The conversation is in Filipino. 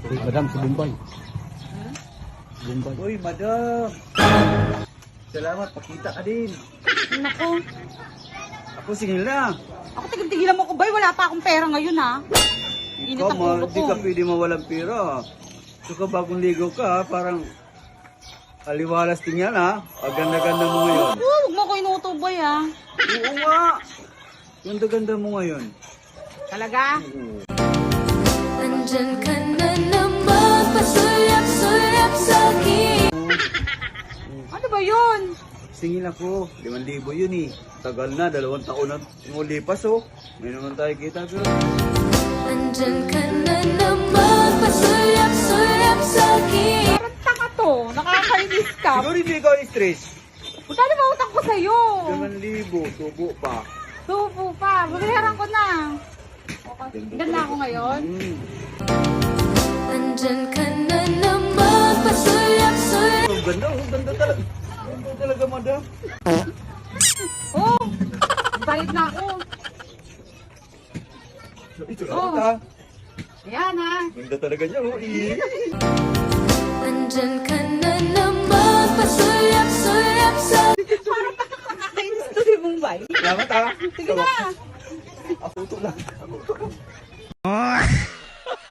Uy, madam, si Bumbay. Bumbay. Uy, madam. Salamat, pakita ka din. Naku, Ako singil na. ako tigil-tigilan mo ko ba? Wala pa akong pera ngayon ha. Init Ikaw, ang ulo di ko. ka pwede mawalang pera. Saka bagong ligaw ka, parang aliwalas din yan ha. Ang ganda-ganda mo ngayon. Huwag mo ko inutuboy ha. Oo nga. Ganda-ganda mo ngayon. Talaga? Oo. Nandyan ka na naman, pasulap-sulap sa'kin. Ano ba yun? Singil ako. 5,000 yun eh. Tagal na, 2 taon na umulipas oh. May naman tayo kita pero... Nandyan ka na naman, pasulap-sulap sa'kin. Parang taka to. Nakakainis ka. Siguro hindi ikaw stress. Magkano ba utang ko sa'yo? 5,000, tubo pa. Tubo pa. Babayaran ko na. Ganda ako ngayon. Nandyan ka na naman, pasulap-sulap. Ang ganda, oh. Ganda talaga. Ganda talaga, madam. Oh! Balik na ako. Ito Oh. ha. Ayan ha. Ganda talaga niya, oh. Nandyan ka na naman, pasulap-sulap sa'kin. Parang nakakainis to si Mumbai. Salamat ha. Sige na. Ako to lang.